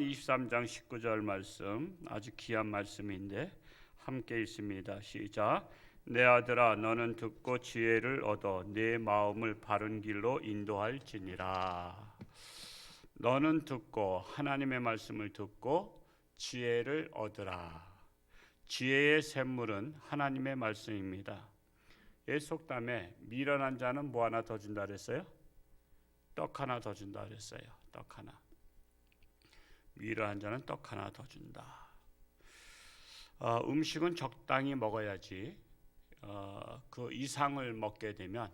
23장 19절 말씀, 아주 귀한 말씀인데 함께 읽습니다. 시작. 내 아들아, 너는 듣고 지혜를 얻어 내 마음을 바른 길로 인도할지니라. 너는 듣고, 하나님의 말씀을 듣고 지혜를 얻으라. 지혜의 샘물은 하나님의 말씀입니다. 예, 속담에 미련한 자는 뭐 하나 더 준다 그랬어요? 떡 하나 더 준다 그랬어요. 떡 하나. 미련한 자는 떡 하나 더 준다. 음식은 적당히 먹어야지 그 이상을 먹게 되면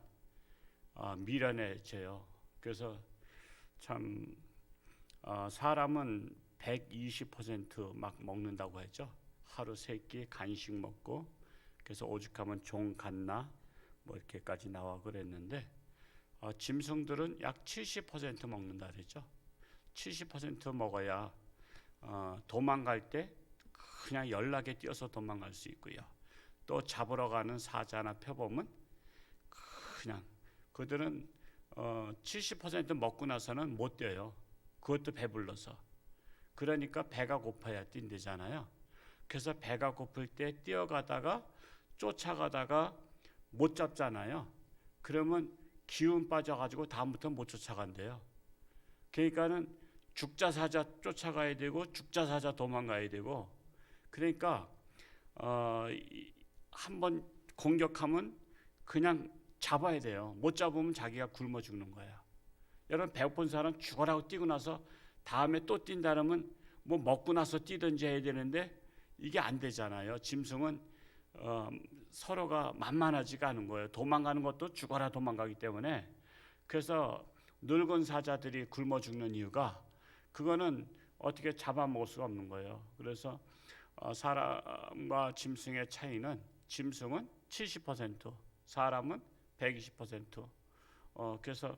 미련해져요. 그래서 참 사람은 120% 먹는다고 했죠. 하루 3끼 간식 먹고, 그래서 오죽하면 종 갔나 뭐 이렇게까지 나와 그랬는데, 짐승들은 약 70% 먹는다 그랬죠. 70% 먹어야 도망갈 때 그냥 연락에 뛰어서 도망갈 수 있고요. 또 잡으러 가는 사자나 표범은 그냥 그들은 70% 먹고 나서는 못 뛰어요. 그것도 배불러서. 그러니까 배가 고파야 뛴대잖아요. 그래서 배가 고플 때 뛰어가다가 쫓아가다가 못 잡잖아요. 그러면 기운 빠져가지고 다음부터 못 쫓아간대요. 그러니까는 죽자사자 쫓아가야 되고 죽자사자 도망가야 되고, 그러니까 한번 공격하면 그냥 잡아야 돼요. 못 잡으면 자기가 굶어 죽는 거예요. 여러분, 배고픈 사람 죽어라고 뛰고 나서 다음에 또 뛴다 그러면 뭐 먹고 나서 뛰든지 해야 되는데 이게 안 되잖아요. 짐승은 서로가 만만하지가 않은 거예요. 도망가는 것도 죽어라 도망가기 때문에. 그래서 늙은 사자들이 굶어 죽는 이유가, 그거는 어떻게 잡아먹을 수가 없는 거예요. 그래서 사람과 짐승의 차이는, 짐승은 70%, 사람은 120%. 그래서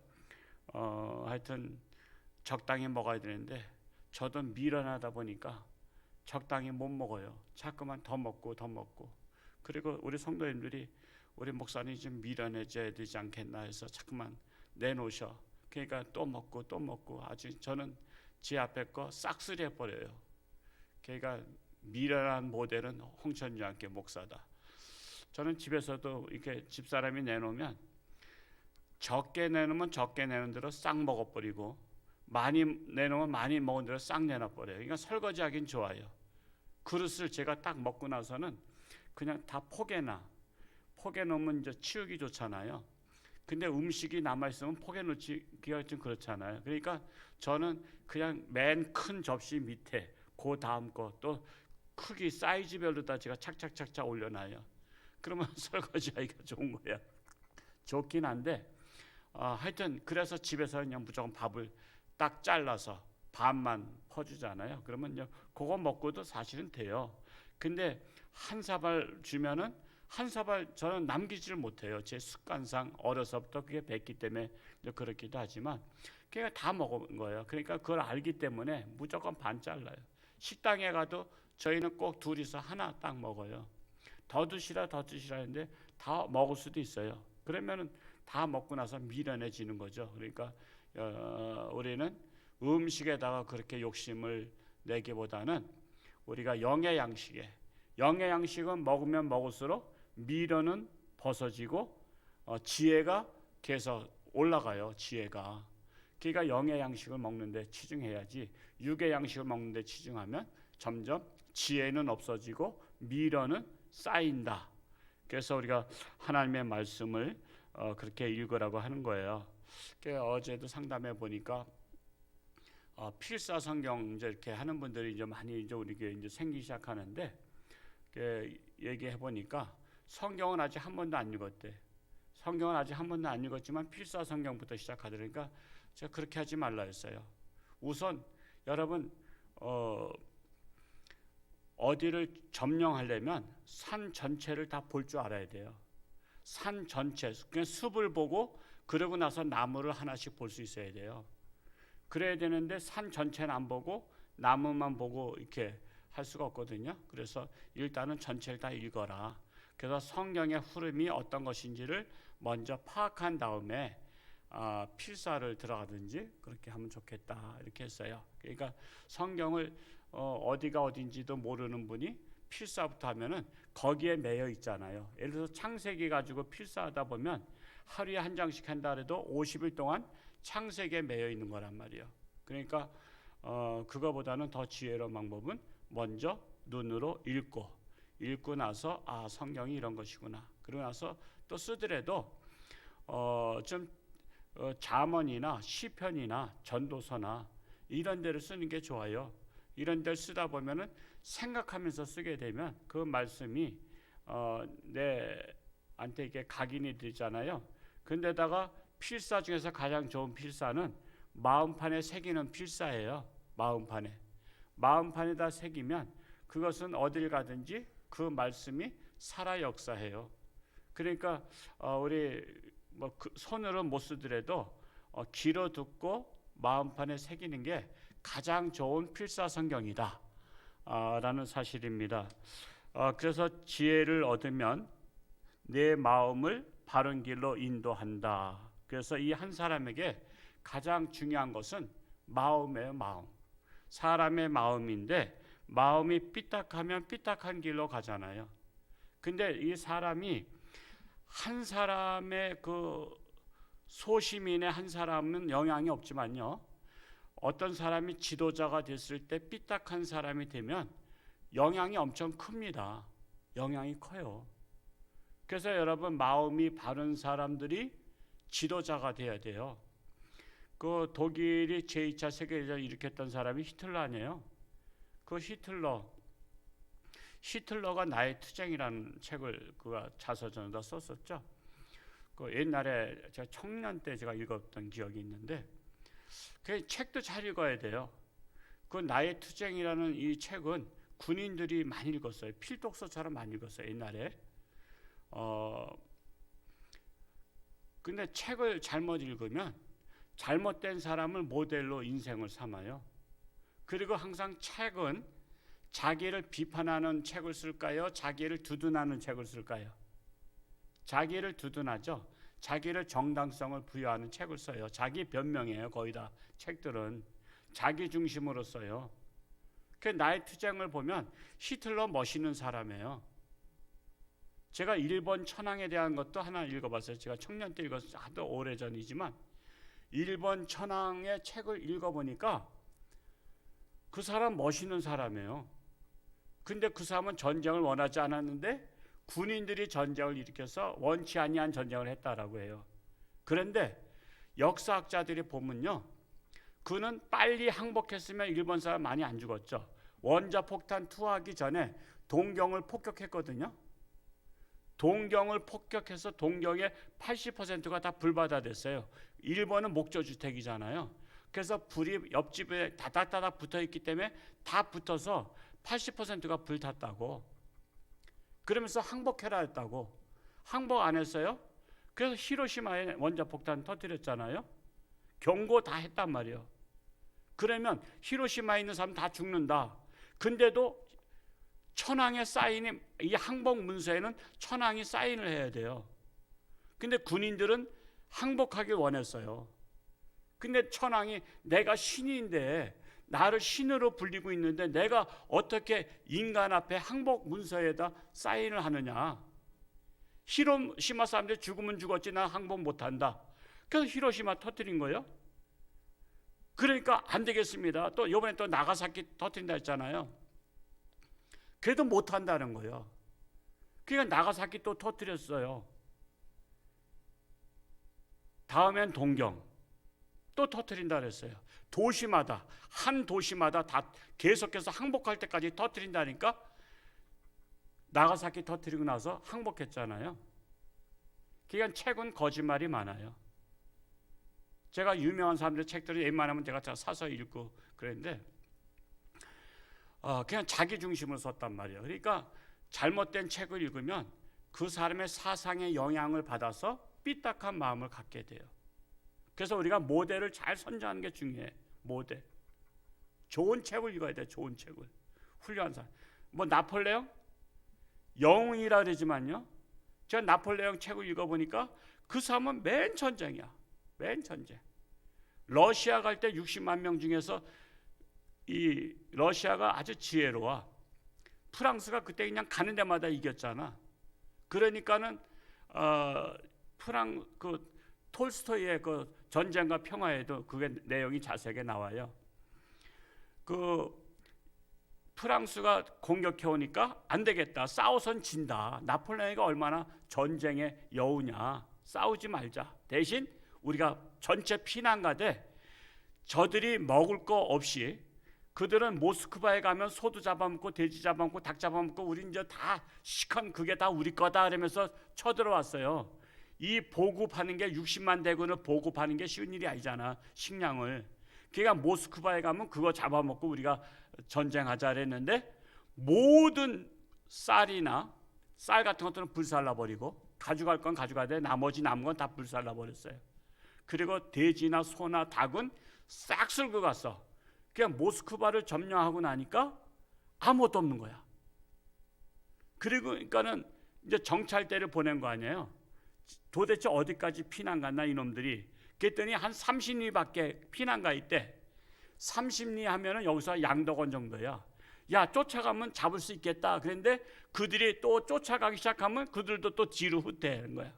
하여튼 적당히 먹어야 되는데, 저도 미련하다 보니까 적당히 못 먹어요. 자꾸만 더 먹고 더 먹고. 그리고 우리 성도님들이 우리 목사님 좀 미련해져야 되지 않겠나 해서 자꾸만 내놓으셔. 그러니까 또 먹고 또 먹고, 아주 저는 제 앞에 거 싹쓸이 해버려요. 그러니까 미련한 모델은 홍천주 함께 목사다. 저는 집에서도 이렇게 집사람이 내놓으면 적게 내놓으면 적게 내는 대로 싹 먹어버리고, 많이 내놓으면 많이 먹은 대로 싹 내놔버려요. 그러니까 설거지하긴 좋아요. 그릇을 제가 딱 먹고 나서는 그냥 다 포개 놓으면 이제 치우기 좋잖아요. 근데 음식이 남아있으면 포개 놓기가 좀 그렇잖아요. 그러니까 저는 그냥 맨 큰 접시 밑에 그 다음 거 또 크기 사이즈별로 다 제가 착착착착 올려놔요. 그러면 설거지하기가 좋은 거야. 좋긴 한데 하여튼 그래서 집에서 그냥 무조건 밥을 딱 잘라서 반만 퍼주잖아요. 그러면 그거 먹고도 사실은 돼요. 근데 한 사발 주면은 한 사발 저는 남기지를 못해요. 제 습관상 어려서부터 그게 뱄기 때문에 그렇기도 하지만, 그러니까 다 먹은 거예요. 그러니까 그걸 알기 때문에 무조건 반 잘라요. 식당에 가도 저희는 꼭 둘이서 하나 딱 먹어요. 더 드시라 했는데 다 먹을 수도 있어요. 그러면은 다 먹고 나서 미련해지는 거죠. 그러니까 우리는 음식에다가 그렇게 욕심을 내기보다는 우리가 영의 양식은 먹으면 먹을수록 미련은 벗어지고 지혜가 계속 올라가요. 지혜가. 그러니까 영의 양식을 먹는데 치중해야지, 육의 양식을 먹는데 치중하면 점점 지혜는 없어지고 미련은 쌓인다. 그래서 우리가 하나님의 말씀을 그렇게 읽으라고 하는 거예요. 어제도 상담해 보니까 필사 성경 이제 이렇게 하는 분들이 이제 많이 이제 우리에게 이제 생기기 시작하는데, 얘기해 보니까 성경은 아직 한 번도 안 읽었대. 성경은 아직 한 번도 안 읽었지만 필사 성경부터 시작하더니까 제가 그렇게 하지 말라 했어요. 우선 여러분 어디를 점령하려면 산 전체를 다 볼 줄 알아야 돼요. 산 전체, 그냥 숲을 보고 그러고 나서 나무를 하나씩 볼 수 있어야 돼요. 그래야 되는데 산 전체는 안 보고 나무만 보고 이렇게 할 수가 없거든요. 그래서 일단은 전체를 다 읽어라. 그래서 성경의 흐름이 어떤 것인지를 먼저 파악한 다음에 필사를 들어가든지 그렇게 하면 좋겠다 이렇게 했어요. 그러니까 성경을 어디가 어딘지도 모르는 분이 필사부터 하면은 거기에 매여 있잖아요. 예를 들어서 창세기 가지고 필사하다 보면 하루에 한 장씩 한다 해도 50일 동안 창세기에 매여 있는 거란 말이에요. 그러니까 그거보다는 더 지혜로운 방법은 먼저 눈으로 읽고 나서 성경이 이런 것이구나. 그러고 나서 또 쓰더라도 좀 잠언이나 시편이나 전도서나 이런 데를 쓰는 게 좋아요. 이런 데를 쓰다 보면은 생각하면서 쓰게 되면 그 말씀이 내한테 이게 각인이 되잖아요. 근데다가 필사 중에서 가장 좋은 필사는 마음판에 새기는 필사예요. 마음판에다 새기면 그것은 어딜 가든지 그 말씀이 살아 역사해요. 그러니까 우리 손으로 못 쓰더라도 귀로 듣고 마음판에 새기는 게 가장 좋은 필사 성경이다 라는 사실입니다. 그래서 지혜를 얻으면 내 마음을 바른 길로 인도한다. 그래서 이 한 사람에게 가장 중요한 것은 마음이에요. 사람의 마음인데 마음이 삐딱하면 삐딱한 길로 가잖아요. 근데 이 사람이 한 사람의 그 소시민의 한 사람은 영향이 없지만요, 어떤 사람이 지도자가 됐을 때 삐딱한 사람이 되면 영향이 엄청 큽니다. 영향이 커요. 그래서 여러분, 마음이 바른 사람들이 지도자가 돼야 돼요. 그 독일이 제2차 세계대전을 일으켰던 사람이 히틀러 아니에요? 그 히틀러가 나의 투쟁이라는 책을 그가 자서전에다 썼었죠. 그 옛날에 제가 청년 때 제가 읽었던 기억이 있는데, 그 책도 잘 읽어야 돼요. 그 나의 투쟁이라는 이 책은 군인들이 많이 읽었어요. 필독서처럼 많이 읽었어요, 옛날에. 근데 책을 잘못 읽으면 잘못된 사람을 모델로 인생을 삼아요. 그리고 항상 책은 자기를 비판하는 책을 쓸까요? 자기를 두둔하는 책을 쓸까요? 자기를 두둔하죠. 자기를 정당성을 부여하는 책을 써요. 자기 변명이에요. 거의 다 책들은 자기 중심으로 써요. 그 나의 투쟁을 보면 히틀러 멋있는 사람이에요. 제가 일본 천황에 대한 것도 하나 읽어봤어요. 제가 청년 때 읽었어요. 하도 오래전이지만 일본 천황의 책을 읽어보니까 그 사람 멋있는 사람이에요. 근데 그 사람은 전쟁을 원하지 않았는데 군인들이 전쟁을 일으켜서 원치 아니한 전쟁을 했다라고 해요. 그런데 역사학자들이 보면요, 그는 빨리 항복했으면 일본 사람 많이 안 죽었죠. 원자폭탄 투하하기 전에 동경을 폭격했거든요. 동경을 폭격해서 동경의 80%가 다 불바다 됐어요. 일본은 목조주택이잖아요. 그래서 불이 옆집에 다닥다닥 붙어있기 때문에 다 붙어서 80%가 불탔다고. 그러면서 항복해라 했다고. 항복 안 했어요. 그래서 히로시마에 원자폭탄 터뜨렸잖아요. 경고 다 했단 말이에요. 그러면 히로시마에 있는 사람 다 죽는다. 근데도 천황의 사인이, 이 항복 문서에는 천황이 사인을 해야 돼요. 근데 군인들은 항복하길 원했어요. 근데 천황이 내가 신인데 나를 신으로 불리고 있는데 내가 어떻게 인간 앞에 항복 문서에다 사인을 하느냐. 히로시마 사람들이 죽으면 죽었지 나 항복 못한다. 그래서 히로시마 터뜨린 거예요. 그러니까 안 되겠습니다. 또 이번에 또 나가사키 터뜨린다 했잖아요. 그래도 못한다는 거예요. 그러니까 나가사키 또 터뜨렸어요. 다음엔 동경 또 터뜨린다 그랬어요. 도시마다, 한 도시마다 다 계속해서 항복할 때까지 터뜨린다니까. 나가사키 터뜨리고 나서 항복했잖아요. 그러니까 책은 거짓말이 많아요. 제가 유명한 사람들 책들을 웬만하면 제가 사서 읽고 그랬는데 그냥 자기 중심으로 썼단 말이에요. 그러니까 잘못된 책을 읽으면 그 사람의 사상에 영향을 받아서 삐딱한 마음을 갖게 돼요. 그래서 우리가 모델을 잘 선정하는 게 중요해. 모델. 좋은 책을 읽어야 돼. 좋은 책을. 훌륭한 사람. 뭐 나폴레옹? 영웅이라 그러지만요, 제가 나폴레옹 책을 읽어보니까 그 사람은 맨 전쟁이야. 맨 전쟁. 러시아 갈 때 60만 명 중에서 이 러시아가 아주 지혜로워. 프랑스가 그때 그냥 가는 데마다 이겼잖아. 그러니까는 그 톨스토이의 그 전쟁과 평화에도 그게 내용이 자세하게 나와요. 그 프랑스가 공격해 오니까 안 되겠다. 싸워선 진다. 나폴레옹이가 얼마나 전쟁의 여우냐. 싸우지 말자. 대신 우리가 전체 피난가되 저들이 먹을 거 없이 그들은 모스크바에 가면 소도 잡아먹고 돼지 잡아먹고 닭 잡아먹고 우리 이제 다 시컨 그게 다 우리 거다 그러면서 쳐들어왔어요. 이 보급하는 게 60만 대군을 보급하는 게 쉬운 일이 아니잖아. 식량을. 그러니까 모스크바에 가면 그거 잡아먹고 우리가 전쟁하자 그랬는데 모든 쌀이나 쌀 같은 것들은 불살라버리고 가져갈 건 가져가되 나머지 남은 건 다 불살라버렸어요. 그리고 돼지나 소나 닭은 싹 쓸고 갔어. 그냥 모스크바를 점령하고 나니까 아무것도 없는 거야. 그리고 그러니까는 이제 정찰대를 보낸 거 아니에요. 도대체 어디까지 피난 갔나 이놈들이. 그랬더니 한 30리밖에 피난 가 있대. 30리 하면은 여기서 양덕원 정도야. 야, 쫓아가면 잡을 수 있겠다. 그런데 그들이 또 쫓아가기 시작하면 그들도 또 뒤로 후퇴하는 거야.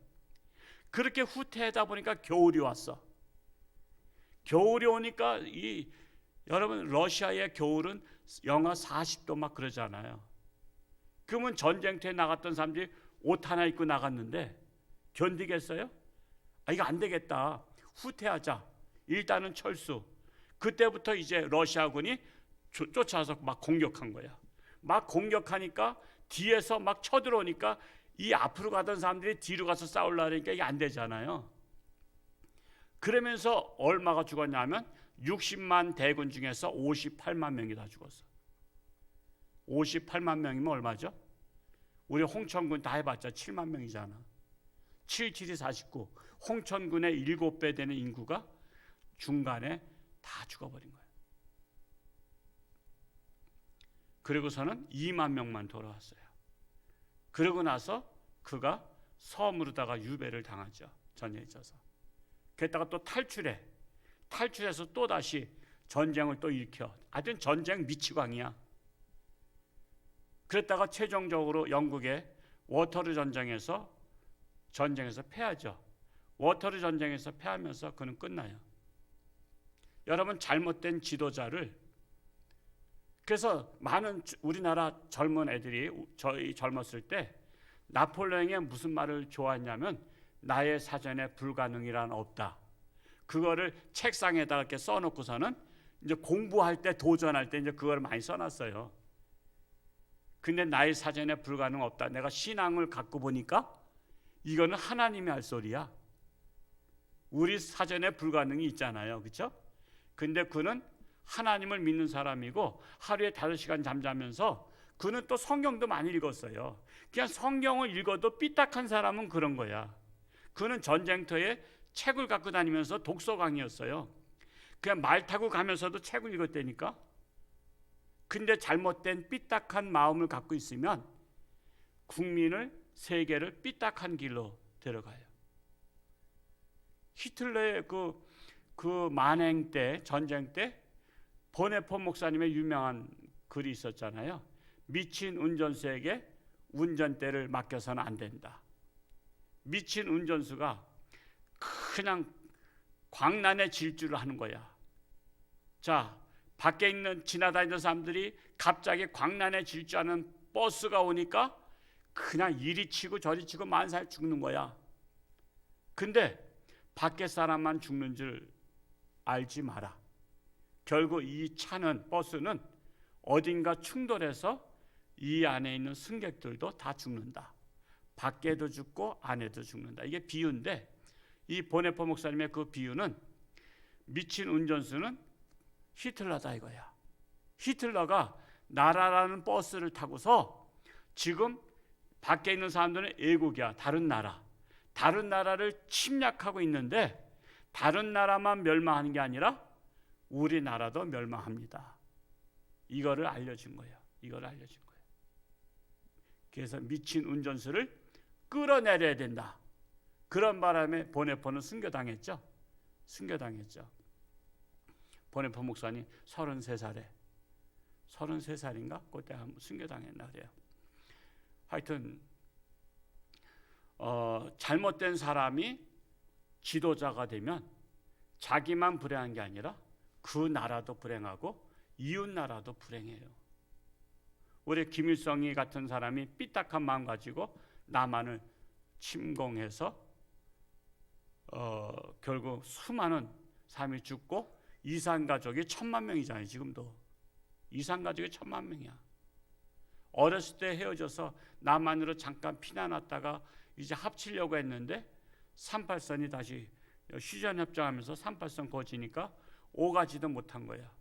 그렇게 후퇴하다 보니까 겨울이 왔어. 겨울이 오니까 여러분 러시아의 겨울은 영하 40도 막 그러잖아요. 그러면 전쟁터에 나갔던 사람들이 옷 하나 입고 나갔는데 견디겠어요? 이거 안 되겠다. 후퇴하자. 일단은 철수. 그때부터 이제 러시아군이 쫓아서 막 공격한 거야. 막 공격하니까 뒤에서 막 쳐들어오니까 이 앞으로 가던 사람들이 뒤로 가서 싸우려니까 이게 안 되잖아요. 그러면서 얼마가 죽었냐면 60만 대군 중에서 58만 명이 다 죽었어. 58만 명이면 얼마죠? 우리 홍천군 다 해봤자 7만 명이잖아. 7, 7이 49. 홍천군의 7배 되는 인구가 중간에 다 죽어버린 거예요. 그리고서는 2만 명만 돌아왔어요. 그러고 나서 그가 섬으로다가 유배를 당하죠. 전쟁에 있어서. 그랬다가 또 탈출해서 또 다시 전쟁을 또 일으켜. 아주 전쟁 미치광이야. 그랬다가 최종적으로 영국의 워터루 전쟁에서 패하죠. 워터루 전쟁에서 패하면서 그는 끝나요. 여러분 잘못된 지도자를 그래서 많은 우리나라 젊은 애들이 저희 젊었을 때 나폴레옹의 무슨 말을 좋아했냐면 나의 사전에 불가능이란 없다. 그거를 책상에다가 이렇게 써놓고서는 이제 공부할 때 도전할 때 이제 그걸 많이 써놨어요. 근데 나의 사전에 불가능 없다. 내가 신앙을 갖고 보니까 이거는 하나님이 할 소리야. 우리 사전에 불가능이 있잖아요. 그렇죠? 근데 그는 하나님을 믿는 사람이고 하루에 5시간 잠자면서 그는 또 성경도 많이 읽었어요. 그냥 성경을 읽어도 삐딱한 사람은 그런 거야. 그는 전쟁터에 책을 갖고 다니면서 독서광이었어요. 그냥 말 타고 가면서도 책을 읽었다니까. 근데 잘못된 삐딱한 마음을 갖고 있으면 국민을 세계를 삐딱한 길로 데려가요. 히틀러의 그 만행 때 전쟁 때 보네폰 목사님의 유명한 글이 있었잖아요. 미친 운전수에게 운전대를 맡겨서는 안 된다. 미친 운전수가 그냥 광란의 질주를 하는 거야. 자, 밖에 있는 지나다니는 사람들이 갑자기 광란의 질주하는 버스가 오니까 그냥 이리 치고 저리 치고 만살 죽는 거야. 근데 밖에 사람만 죽는 줄 알지 마라. 결국 이 버스는 어딘가 충돌해서 이 안에 있는 승객들도 다 죽는다. 밖에도 죽고 안에도 죽는다. 이게 비유인데 이 보네포 목사님의 그 비유는 미친 운전수는 히틀러다 이거야. 히틀러가 나라라는 버스를 타고서 지금 밖에 있는 사람들은 애국이야. 다른 나라를 침략하고 있는데 다른 나라만 멸망하는 게 아니라 우리나라도 멸망합니다. 이거를 알려준 거예요. 그래서 미친 운전수를 끌어내려야 된다. 그런 바람에 보네포는 순교당했죠. 순교당했죠. 보네포 목사님 33살인가? 그때 순교당했나 그래요. 하여튼 잘못된 사람이 지도자가 되면 자기만 불행한 게 아니라 그 나라도 불행하고 이웃 나라도 불행해요. 우리 김일성이 같은 사람이 삐딱한 마음 가지고 남한을 침공해서 결국 수많은 사람이 죽고 이산 가족이 1000만 명이잖아요. 지금도 이산 가족이 1000만 명이야. 어렸을 때 헤어져서 남한으로 잠깐 피난 왔다가 이제 합치려고 했는데 38선이 다시 휴전협정하면서 38선 거지니까 오가지도 못한 거야.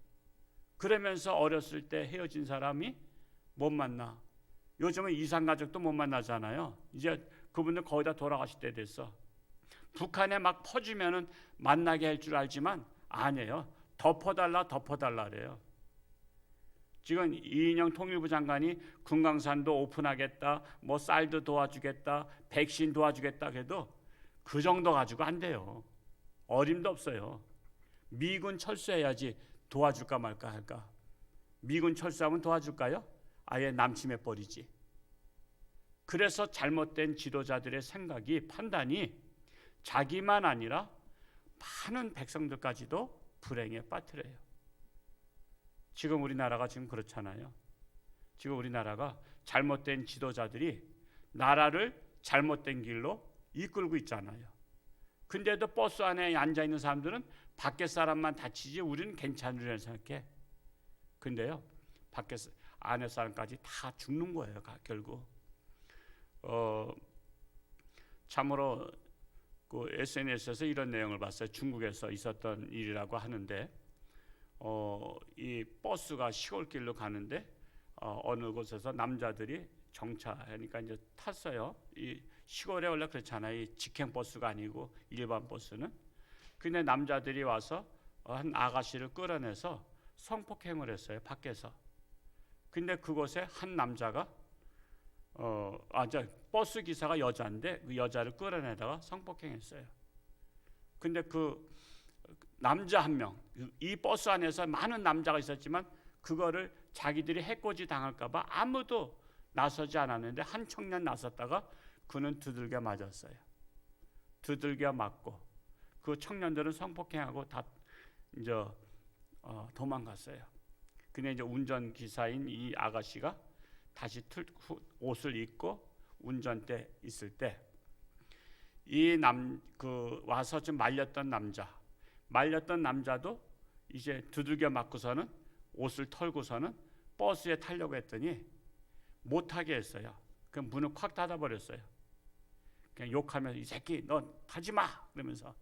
그러면서 어렸을 때 헤어진 사람이 못 만나. 요즘은 이산 가족도 못 만나잖아요. 이제 그분들 거의 다 돌아가실 때 됐어. 북한에 막 퍼주면은 만나게 할 줄 알지만 아니에요. 덮어달라 그래요. 지금 이인영 통일부 장관이 금강산도 오픈하겠다, 뭐 쌀도 도와주겠다, 백신 도와주겠다 해도 그 정도 가지고 안 돼요. 어림도 없어요. 미군 철수해야지 도와줄까 말까 할까. 미군 철수하면 도와줄까요? 아예 남침해 버리지. 그래서 잘못된 지도자들의 생각이, 판단이 자기만 아니라 많은 백성들까지도 불행에 빠뜨려요. 지금 우리나라가 지금 그렇잖아요. 지금 우리나라가 잘못된 지도자들이 나라를 잘못된 길로 이끌고 있잖아요. 근데도 버스 안에 앉아있는 사람들은 밖에 사람만 다치지 우리는 괜찮으려고 생각해. 근데요, 밖에 안에 사람까지 다 죽는 거예요. 결국 참으로 그 SNS에서 이런 내용을 봤어요. 중국에서 있었던 일이라고 하는데 이 버스가 시골길로 가는데 어느 곳에서 남자들이 정차하니까 이제 탔어요. 이 시골에 원래 그렇잖아요. 이 직행 버스가 아니고 일반 버스는. 근데 남자들이 와서 한 아가씨를 끌어내서 성폭행을 했어요. 밖에서. 근데 그곳에 한 남자가 버스 기사가 여자인데 그 여자를 끌어내다가 성폭행했어요. 근데 그 남자 한 명, 이 버스 안에서 많은 남자가 있었지만 그거를 자기들이 해코지 당할까봐 아무도 나서지 않았는데 한 청년 나섰다가 그는 두들겨 맞았어요. 두들겨 맞고 그 청년들은 성폭행하고 다 이제 도망갔어요. 근데 이제 운전 기사인 이 아가씨가 다시 옷을 입고 운전대 있을 때 이 와서 좀 말렸던 남자도 이제 두들겨 맞고서는 옷을 털고서는 버스에 타려고 했더니 못 타게 했어요. 그 문을 콱 닫아 버렸어요. 그냥 욕하면서 이 새끼 너 타지 마 그러면서.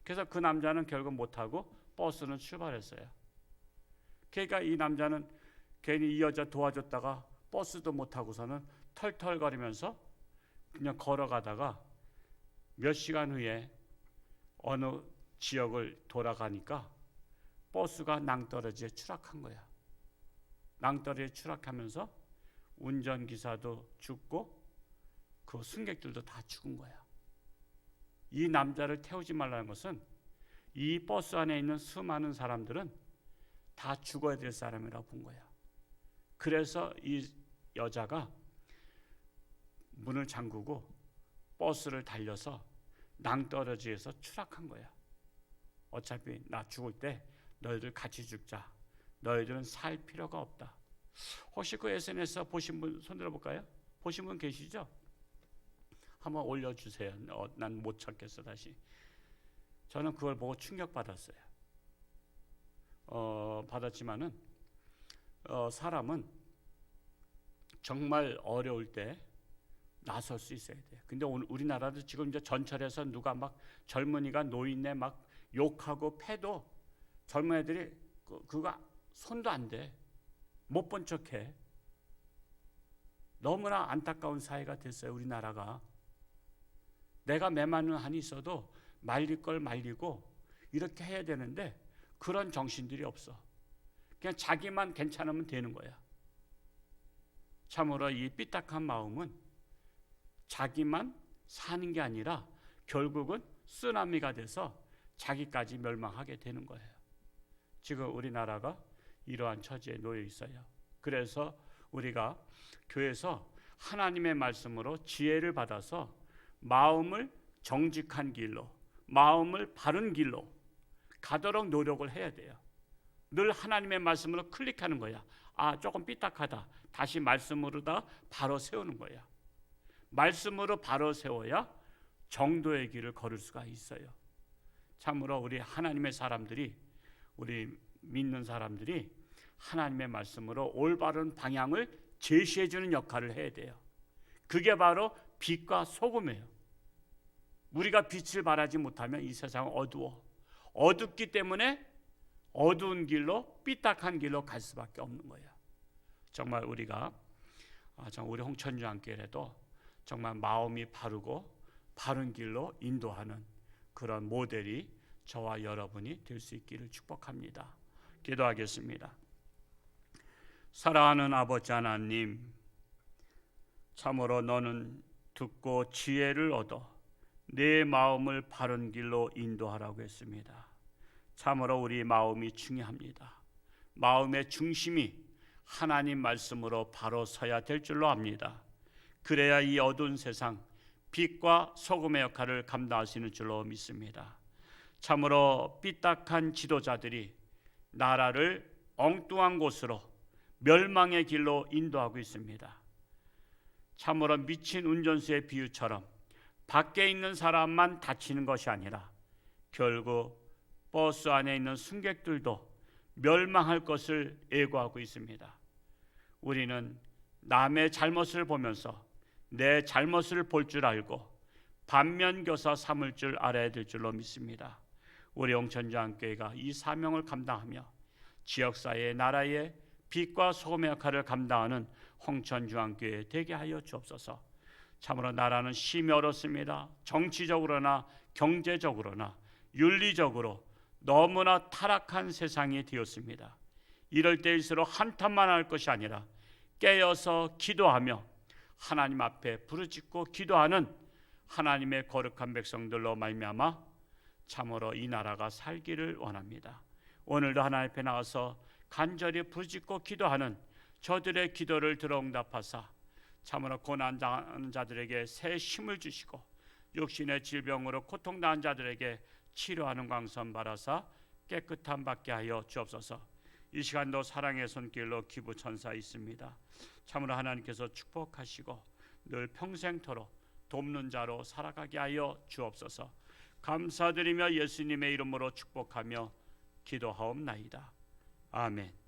그래서 그 남자는 결국 못 타고 버스는 출발했어요. 그러니까 이 남자는 괜히 이 여자 도와줬다가 버스도 못 타고서는 털털거리면서 그냥 걸어가다가 몇 시간 후에 어느 지역을 돌아가니까 버스가 낭떠러지에 추락한 거야. 낭떠러지에 추락하면서 운전기사도 죽고 그 승객들도 다 죽은 거야. 이 남자를 태우지 말라는 것은 이 버스 안에 있는 수많은 사람들은 다 죽어야 될 사람이라고 본 거야. 그래서 이 여자가 문을 잠그고 버스를 달려서 낭떠러지에서 추락한 거야. 어차피 나 죽을 때 너희들 같이 죽자. 너희들은 살 필요가 없다. 혹시 그 SNS 보신 분 손 들어볼까요? 보신 분 계시죠? 한번 올려주세요. 난 못 찾겠어 다시. 저는 그걸 보고 충격받았어요. 받았지만은 사람은 정말 어려울 때 나설 수 있어야 돼요. 근데 오늘 우리나라도 지금 이제 전철에서 누가 막 젊은이가 노인네 막 욕하고 패도 젊은 애들이 그거 손도 안 대. 못 본 척해. 너무나 안타까운 사회가 됐어요. 우리나라가. 내가 매맞는 한이 있어도 말릴 걸 말리고 이렇게 해야 되는데 그런 정신들이 없어. 그냥 자기만 괜찮으면 되는 거야. 참으로 이 삐딱한 마음은 자기만 사는 게 아니라 결국은 쓰나미가 돼서 자기까지 멸망하게 되는 거예요. 지금 우리나라가 이러한 처지에 놓여 있어요. 그래서 우리가 교회에서 하나님의 말씀으로 지혜를 받아서 마음을 정직한 길로, 마음을 바른 길로 가도록 노력을 해야 돼요. 늘 하나님의 말씀으로 클릭하는 거야. 아, 조금 삐딱하다. 다시 말씀으로다 바로 세우는 거야. 말씀으로 바로 세워야 정도의 길을 걸을 수가 있어요. 참으로 우리 하나님의 사람들이, 우리 믿는 사람들이 하나님의 말씀으로 올바른 방향을 제시해 주는 역할을 해야 돼요. 그게 바로 빛과 소금이에요. 우리가 빛을 발하지 못하면 이 세상은 어둡기 때문에 어두운 길로, 삐딱한 길로 갈 수밖에 없는 거예요. 정말 우리가 우리 홍천주 함께라도 정말 마음이 바르고 바른 길로 인도하는 그런 모델이 저와 여러분이 될 수 있기를 축복합니다. 기도하겠습니다. 사랑하는 아버지 하나님, 참으로 너는 듣고 지혜를 얻어 내 마음을 바른 길로 인도하라고 했습니다. 참으로 우리 마음이 중요합니다. 마음의 중심이 하나님 말씀으로 바로 서야 될 줄로 압니다. 그래야 이 어두운 세상 빛과 소금의 역할을 감당하시는 줄로 믿습니다. 참으로 삐딱한 지도자들이 나라를 엉뚱한 곳으로 멸망의 길로 인도하고 있습니다. 참으로 미친 운전수의 비유처럼 밖에 있는 사람만 다치는 것이 아니라 결국 버스 안에 있는 승객들도 멸망할 것을 예고하고 있습니다. 우리는 남의 잘못을 보면서 내 잘못을 볼 줄 알고 반면교사 삼을 줄 알아야 될 줄로 믿습니다. 우리 홍천주한교회가 이 사명을 감당하며 지역사회, 나라의 빛과 소금의 역할을 감당하는 홍천주한교회 되게 하여 주옵소서. 참으로 나라는 심히 어렵습니다. 정치적으로나 경제적으로나 윤리적으로 너무나 타락한 세상이 되었습니다. 이럴 때일수록 한탄만 할 것이 아니라 깨어서 기도하며 하나님 앞에 부르짖고 기도하는 하나님의 거룩한 백성들로 말미암아 참으로 이 나라가 살기를 원합니다. 오늘도 하나님 앞에 나와서 간절히 부르짖고 기도하는 저들의 기도를 들어 응답하사 참으로 고난당하는 자들에게 새 힘을 주시고 육신의 질병으로 고통당한 자들에게 치료하는 광선 바라사 깨끗함 받게 하여 주옵소서. 이 시간도 사랑의 손길로 기부천사 있습니다. 참으로 하나님께서 축복하시고 늘 평생토록 돕는 자로 살아가게 하여 주옵소서. 감사드리며 예수님의 이름으로 축복하며 기도하옵나이다. 아멘.